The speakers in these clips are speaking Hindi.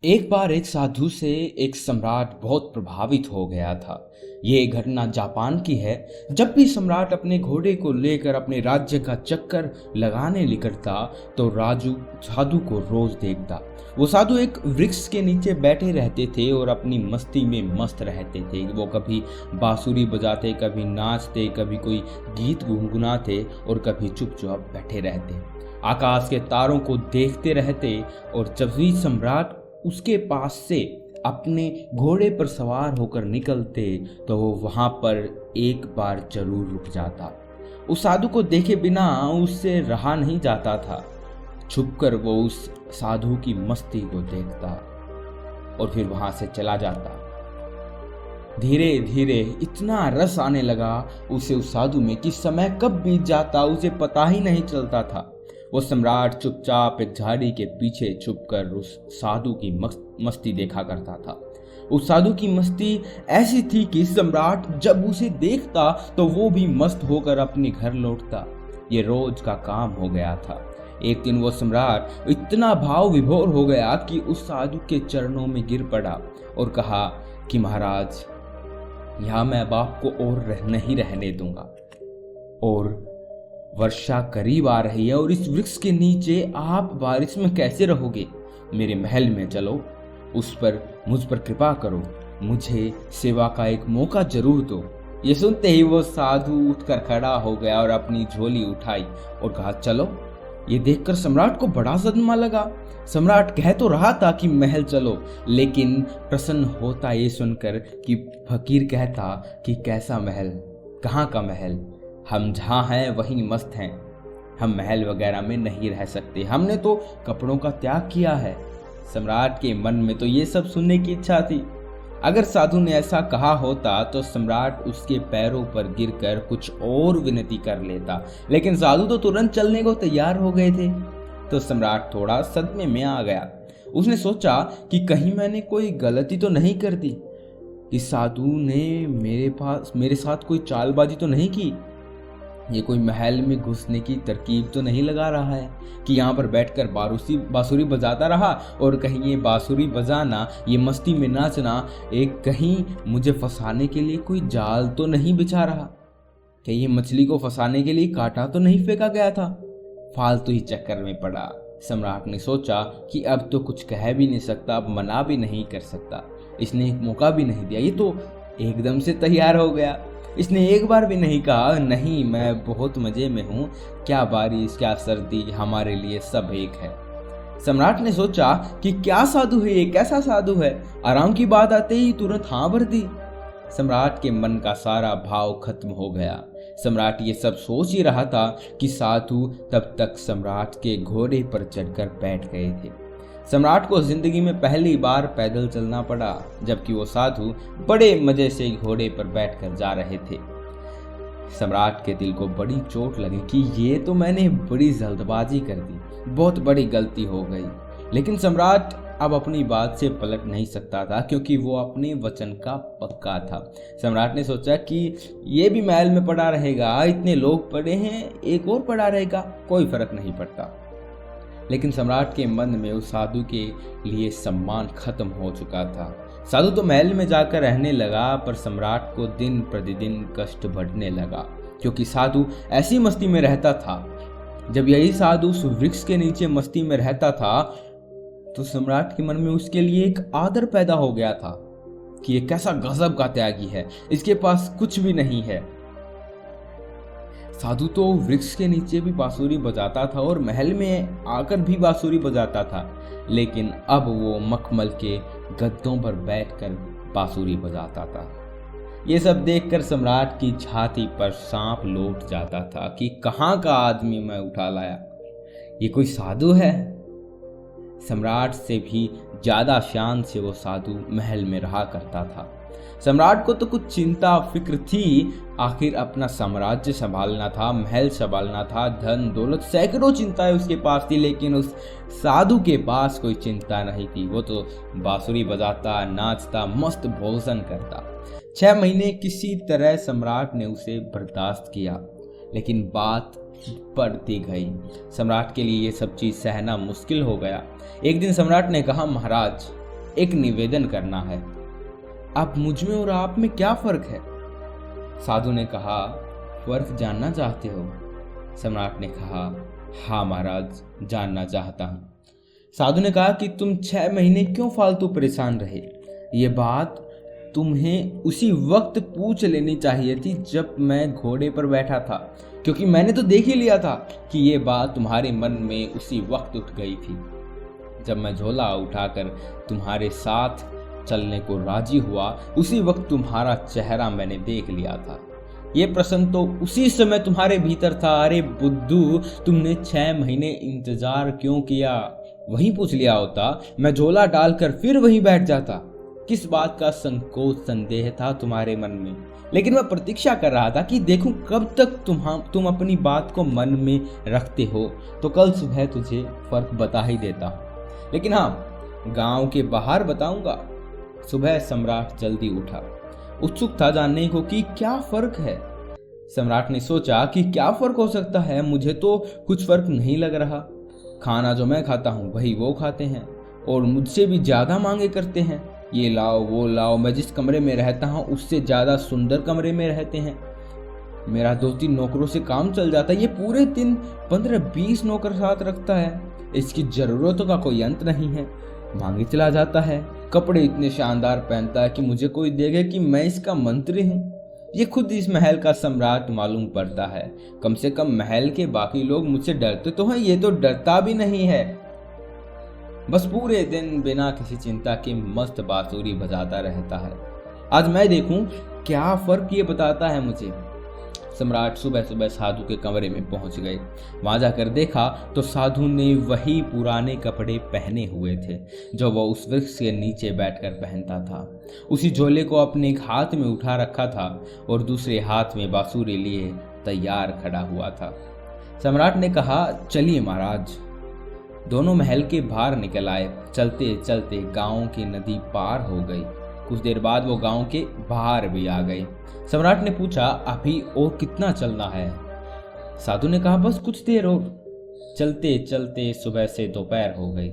एक बार एक साधु से एक सम्राट बहुत प्रभावित हो गया था। ये घटना जापान की है। जब भी सम्राट अपने घोड़े को लेकर अपने राज्य का चक्कर लगाने निकलता तो राजू साधु को रोज देखता। वो साधु एक वृक्ष के नीचे बैठे रहते थे और अपनी मस्ती में मस्त रहते थे। वो कभी बांसुरी बजाते, कभी नाचते, कभी कोई गीत गुनगुनाते और कभी चुपचाप बैठे रहते, आकाश के तारों को देखते रहते। और जब भी सम्राट उसके पास से अपने घोड़े पर सवार होकर निकलते तो वो वहां पर एक बार जरूर रुक जाता। उस साधु को देखे बिना उससे रहा नहीं जाता था। छुपकर वो उस साधु की मस्ती को देखता और फिर वहां से चला जाता। धीरे धीरे इतना रस आने लगा उसे उस साधु में कि समय कब बीत जाता उसे पता ही नहीं चलता था। वो सम्राट चुपचाप एक झाड़ी के पीछे छुपकर उस साधु की मस्ती देखा करता था। उस साधु की मस्ती ऐसी थी कि सम्राट जब उसे देखता तो वो भी मस्त होकर अपने घर लौटता। ये रोज का काम हो गया था। एक दिन वो सम्राट इतना भाव विभोर हो गया कि उस साधु के चरणों में गिर पड़ा और कहा कि महाराज, यहाँ मैं अब आपको और नहीं रहने दूंगा। और वर्षा करीब आ रही है और इस वृक्ष के नीचे आप बारिश में कैसे रहोगे? मेरे महल में चलो, मुझ पर कृपा करो, मुझे सेवा का एक मौका जरूर दो। ये सुनते ही वो साधु उठकर खड़ा हो गया और अपनी झोली उठाई और कहा चलो। ये देखकर सम्राट को बड़ा सदमा लगा। सम्राट कह तो रहा था कि महल चलो, लेकिन प्रसन्न होता ये सुनकर कि फकीर कहता कि कैसा महल, कहाँ का महल, हम जहाँ हैं वहीं मस्त हैं, हम महल वगैरह में नहीं रह सकते, हमने तो कपड़ों का त्याग किया है। सम्राट के मन में तो ये सब सुनने की इच्छा थी। अगर साधु ने ऐसा कहा होता तो सम्राट उसके पैरों पर गिरकर कुछ और विनती कर लेता, लेकिन साधु तो तुरंत चलने को तैयार हो गए थे। तो सम्राट थोड़ा सदमे में आ गया। उसने सोचा कि कहीं मैंने कोई गलती तो नहीं कर दी, इस साधु ने मेरे साथ कोई चालबाजी तो नहीं की, ये कोई महल में घुसने की तरकीब तो नहीं लगा रहा है कि यहाँ पर बैठकर बांसुरी बजाता रहा और कहीं ये बांसुरी बजाना, ये मस्ती में नाचना एक कहीं मुझे फंसाने के लिए कोई जाल तो नहीं बिछा रहा, कि ये मछली को फंसाने के लिए कांटा तो नहीं फेंका गया था। फालतू ही चक्कर में पड़ा। सम्राट ने सोचा कि अब तो कुछ कह भी नहीं सकता, अब मना भी नहीं कर सकता। इसने एक मौका भी नहीं दिया, ये तो एकदम से तैयार हो गया। इसने एक बार भी नहीं कहा नहीं मैं बहुत मजे में हूँ, क्या बारिश क्या सर्दी, हमारे लिए सब एक है। सम्राट ने सोचा कि क्या साधु है ये, कैसा साधु है। आराम की बात आते ही तुरंत हाँ भर दी। सम्राट के मन का सारा भाव खत्म हो गया। सम्राट ये सब सोच ही रहा था कि साधु तब तक सम्राट के घोड़े पर चढ़कर बैठ गए थे। सम्राट को जिंदगी में पहली बार पैदल चलना पड़ा, जबकि वो साधु बड़े मजे से घोड़े पर बैठकर जा रहे थे। सम्राट के दिल को बड़ी चोट लगी कि ये तो मैंने बड़ी जल्दबाजी कर दी, बहुत बड़ी गलती हो गई। लेकिन सम्राट अब अपनी बात से पलट नहीं सकता था, क्योंकि वो अपने वचन का पक्का था। सम्राट ने सोचा कि ये भी महल में पड़ा रहेगा, इतने लोग पड़े हैं, एक और पड़ा रहेगा, कोई फर्क नहीं पड़ता। लेकिन सम्राट के मन में उस साधु के लिए सम्मान खत्म हो चुका था। साधु तो महल में जाकर रहने लगा, पर सम्राट को दिन प्रतिदिन कष्ट बढ़ने लगा, क्योंकि साधु ऐसी मस्ती में रहता था। जब यही साधु उस वृक्ष के नीचे मस्ती में रहता था तो सम्राट के मन में उसके लिए एक आदर पैदा हो गया था कि ये कैसा गजब का त्यागी है, इसके पास कुछ भी नहीं है। साधु तो वृक्ष के नीचे भी बांसुरी बजाता था और महल में आकर भी बांसुरी बजाता था, लेकिन अब वो मखमल के गद्दों पर बैठकर बांसुरी बजाता था। ये सब देखकर सम्राट की छाती पर सांप लौट जाता था कि कहाँ का आदमी मैं उठा लाया, ये कोई साधु है। सम्राट से भी ज्यादा शान से वो साधु महल में रहा करता था। सम्राट को तो कुछ चिंता फिक्र थी, आखिर अपना साम्राज्य संभालना था, महल संभालना था, धन दौलत सैकड़ों चिंताएं उसके पास थी, लेकिन उस साधु के पास कोई चिंता नहीं थी। वो तो बांसुरी बजाता, नाचता, मस्त भोजन करता। 6 महीने किसी तरह सम्राट ने उसे बर्दाश्त किया, लेकिन बात बढ़ती गई। सम्राट के लिए ये सब चीज सहना मुश्किल हो गया। एक दिन सम्राट ने कहा, महाराज एक निवेदन करना है। अब मुझ में और आप में क्या फर्क है? साधु ने कहा, फर्क जानना चाहते हो? सम्राट ने कहा, हाँ महाराज, जानना चाहता हूँ। साधु ने कहा कि तुम 6 महीने क्यों फालतू परेशान रहे? ये बात तुम्हें उसी वक्त पूछ लेनी चाहिए थी जब मैं घोड़े पर बैठा था, क्योंकि मैंने तो देख ही लिया था कि ये बात तुम्हारे मन में उसी वक्त उठ गई थी जब मैं झोला उठाकर तुम्हारे साथ चलने को राजी हुआ। उसी वक्त तुम्हारा चेहरा मैंने देख लिया था। ये प्रश्न तो उसी समय तुम्हारे भीतर था। अरे बुद्धू, तुमने 6 महीने इंतजार क्यों किया? वहीं पूछ लिया होता, मैं झोला डालकर फिर वहीं बैठ जाता। किस बात का संकोच संदेह था तुम्हारे मन में? लेकिन मैं प्रतीक्षा कर रहा था कि देखूं कब तक तुम अपनी बात को मन में रखते हो, तो कल सुबह तुझे फर्क बता ही देता हूं। लेकिन हाँ, गांव के बाहर बताऊंगा। सुबह सम्राट जल्दी उठा, उत्सुक था जानने को कि क्या फर्क है। सम्राट ने सोचा कि क्या फर्क हो सकता है, मुझे तो कुछ फर्क नहीं लग रहा। खाना जो मैं खाता हूँ वही वो खाते हैं और मुझसे भी ज्यादा मांगे करते हैं। ये लाओ वो लाओ। मैं जिस कमरे में रहता हूँ उससे ज्यादा सुंदर कमरे में रहते हैं। मेरा 2-3 नौकरों से काम चल जाता है। ये पूरे दिन 15-20 नौकर साथ रखता है। इसकी जरूरतों का कोई अंत नहीं है। मांगे चला जाता है। कपड़े इतने शानदार पहनता है कि मुझे कोई देखे कि मैं इसका मंत्री हूँ। ये खुद इस महल का सम्राट मालूम पड़ता है। कम से कम महल के बाकी लोग मुझसे डरते तो हैं, ये तो डरता भी नहीं है। बस पूरे दिन बिना किसी चिंता के मस्त बांसुरी बजाता रहता है। आज मैं देखूं क्या फर्क ये बताता है मुझे। सम्राट सुबह सुबह साधु के कमरे में पहुंच गए। वहां जाकर देखा तो साधु ने वही पुराने कपड़े पहने हुए थे जो वह उस वृक्ष के नीचे बैठकर पहनता था। उसी झोले को अपने एक हाथ में उठा रखा था और दूसरे हाथ में बांसुरी लिए तैयार खड़ा हुआ था। सम्राट ने कहा, चलिए महाराज। दोनों महल के बाहर निकल आए। चलते चलते गांव की नदी पार हो गई। कुछ देर बाद वो गांव के बाहर भी आ गए। सम्राट ने पूछा, अभी और कितना चलना है? साधु ने कहा, बस कुछ देर और। चलते चलते सुबह से दोपहर हो गई।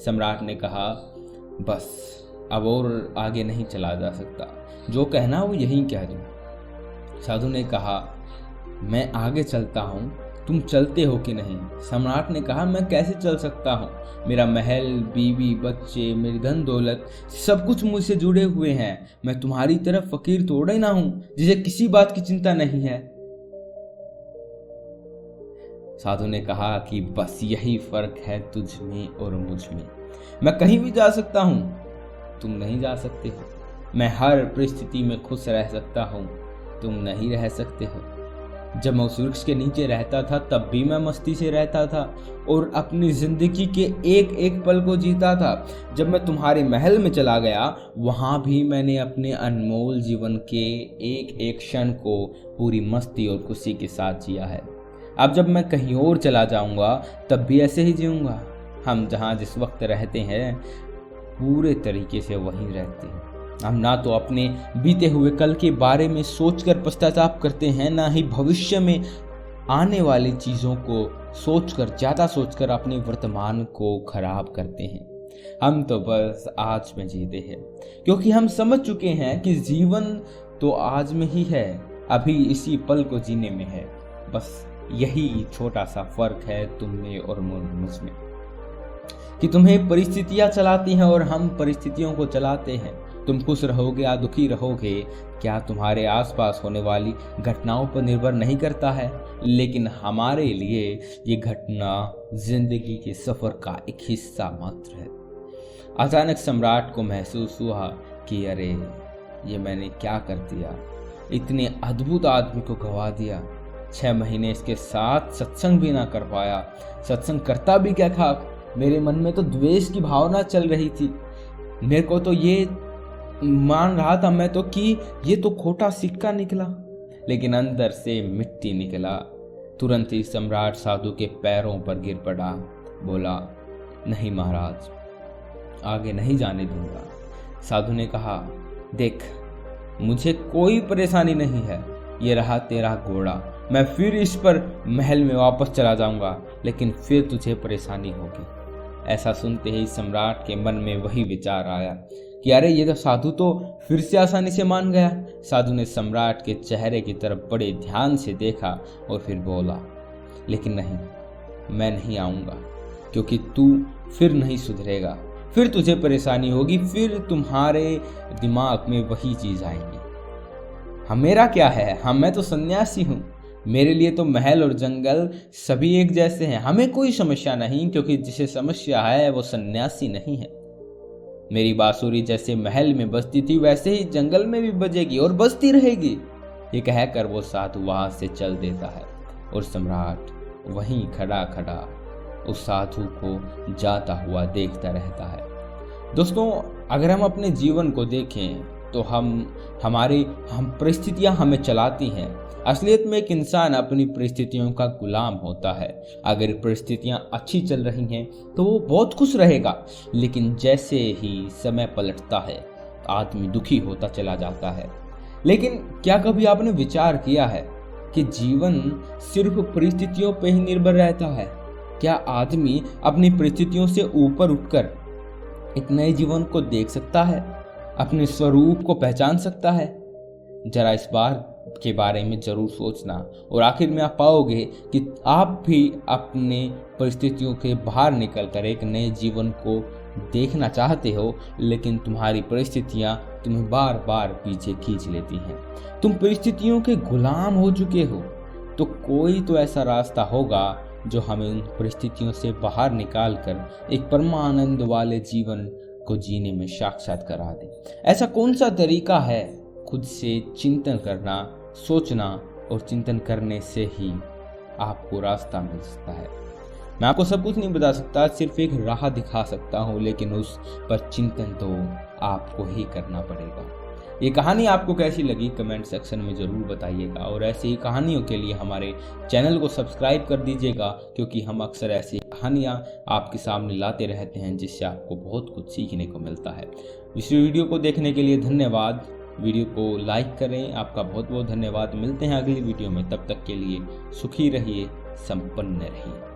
सम्राट ने कहा, बस अब और आगे नहीं चला जा सकता। जो कहना वो यहीं कह दो। साधु ने कहा, मैं आगे चलता हूँ, तुम चलते हो कि नहीं? सम्राट ने कहा, मैं कैसे चल सकता हूँ? मेरा महल, बीवी, बच्चे, मेरी धन दौलत सब कुछ मुझसे जुड़े हुए हैं। मैं तुम्हारी तरफ फकीर थोड़ा ना हूं जिसे किसी बात की चिंता नहीं है। साधु ने कहा कि बस यही फर्क है तुझ में और मुझ में। मैं कहीं भी जा सकता हूं, तुम नहीं जा सकते हो। मैं हर परिस्थिति में खुश रह सकता हूं, तुम नहीं रह सकते हो। जब मैं उस वृक्ष के नीचे रहता था तब भी मैं मस्ती से रहता था और अपनी जिंदगी के एक एक पल को जीता था। जब मैं तुम्हारे महल में चला गया वहां भी मैंने अपने अनमोल जीवन के एक एक क्षण को पूरी मस्ती और खुशी के साथ जिया है। अब जब मैं कहीं और चला जाऊंगा तब भी ऐसे ही जीऊंगा। हम जहां जिस वक्त रहते हैं पूरे तरीके से वहीं रहते हैं। हम ना तो अपने बीते हुए कल के बारे में सोचकर पश्चाताप करते हैं, ना ही भविष्य में आने वाली चीज़ों को ज़्यादा सोचकर अपने वर्तमान को खराब करते हैं। हम तो बस आज में जीते हैं, क्योंकि हम समझ चुके हैं कि जीवन तो आज में ही है, अभी इसी पल को जीने में है। बस यही छोटा सा फर्क है तुम में और मुझ में, कि तुम्हें परिस्थितियाँ चलाती हैं और हम परिस्थितियों को चलाते हैं। तुम खुश रहोगे या दुखी रहोगे क्या तुम्हारे आसपास होने वाली घटनाओं पर निर्भर नहीं करता है, लेकिन हमारे लिए ये घटना जिंदगी के सफर का एक हिस्सा मात्र है। अचानक सम्राट को महसूस हुआ कि अरे ये मैंने क्या कर दिया, इतने अद्भुत आदमी को गवा दिया। 6 महीने इसके साथ सत्संग भी ना कर पाया। सत्संग करता भी क्या खाक, मेरे मन में तो द्वेष की भावना चल रही थी। मेरे को तो ये मान रहा था मैं तो कि ये तो खोटा सिक्का निकला, लेकिन अंदर से मिट्टी निकला। तुरंत ही सम्राट साधु के पैरों पर गिर पड़ा, बोला, नहीं महाराज, आगे नहीं जाने दूंगा। साधु ने कहा, देख मुझे कोई परेशानी नहीं है, ये रहा तेरा घोड़ा, मैं फिर इस पर महल में वापस चला जाऊंगा, लेकिन फिर तुझे परेशानी होगी। ऐसा सुनते ही सम्राट के मन में वही विचार आया कि अरे ये तो साधु तो फिर से आसानी से मान गया। साधु ने सम्राट के चेहरे की तरफ बड़े ध्यान से देखा और फिर बोला, लेकिन नहीं, मैं नहीं आऊँगा, क्योंकि तू फिर नहीं सुधरेगा, फिर तुझे परेशानी होगी, फिर तुम्हारे दिमाग में वही चीज़ आएंगी। हम मेरा क्या है, मैं तो सन्यासी हूँ, मेरे लिए तो महल और जंगल सभी एक जैसे हैं, हमें कोई समस्या नहीं, क्योंकि जिसे समस्या है वो सन्यासी नहीं है। मेरी बांसुरी जैसे महल में बजती थी वैसे ही जंगल में भी बजेगी और बजती रहेगी। ये कहकर वो साधु वहां से चल देता है और सम्राट वहीं खड़ा खड़ा उस साधु को जाता हुआ देखता रहता है। दोस्तों, अगर हम अपने जीवन को देखें तो हमारी परिस्थितियां हमें चलाती हैं। असलियत में एक इंसान अपनी परिस्थितियों का गुलाम होता है। अगर परिस्थितियां अच्छी चल रही हैं तो वो बहुत खुश रहेगा, लेकिन जैसे ही समय पलटता है आदमी दुखी होता चला जाता है। लेकिन क्या कभी आपने विचार किया है कि जीवन सिर्फ परिस्थितियों पर ही निर्भर रहता है? क्या आदमी अपनी परिस्थितियों से ऊपर उठकर एक नए जीवन को देख सकता है, अपने स्वरूप को पहचान सकता है? जरा इस बार के बारे में जरूर सोचना और आखिर में आप पाओगे कि आप भी अपने परिस्थितियों के बाहर निकलकर एक नए जीवन को देखना चाहते हो, लेकिन तुम्हारी परिस्थितियां तुम्हें बार बार पीछे खींच लेती हैं। तुम परिस्थितियों के गुलाम हो चुके हो, तो कोई तो ऐसा रास्ता होगा जो हमें उन परिस्थितियों से बाहर निकालकर एक परमानंद वाले जीवन को जीने में साक्षात करा दे। ऐसा कौन सा तरीका है? खुद से चिंतन करना, सोचना और चिंतन करने से ही आपको रास्ता मिल सकता है। मैं आपको सब कुछ नहीं बता सकता, सिर्फ एक राह दिखा सकता हूँ, लेकिन उस पर चिंतन तो आपको ही करना पड़ेगा। ये कहानी आपको कैसी लगी कमेंट सेक्शन में ज़रूर बताइएगा और ऐसी ही कहानियों के लिए हमारे चैनल को सब्सक्राइब कर दीजिएगा, क्योंकि हम अक्सर ऐसी कहानियाँ आपके सामने लाते रहते हैं जिससे आपको बहुत कुछ सीखने को मिलता है। इस वीडियो को देखने के लिए धन्यवाद। वीडियो को लाइक करें। आपका बहुत बहुत धन्यवाद। मिलते हैं अगली वीडियो में, तब तक के लिए सुखी रहिए, संपन्न रहिए।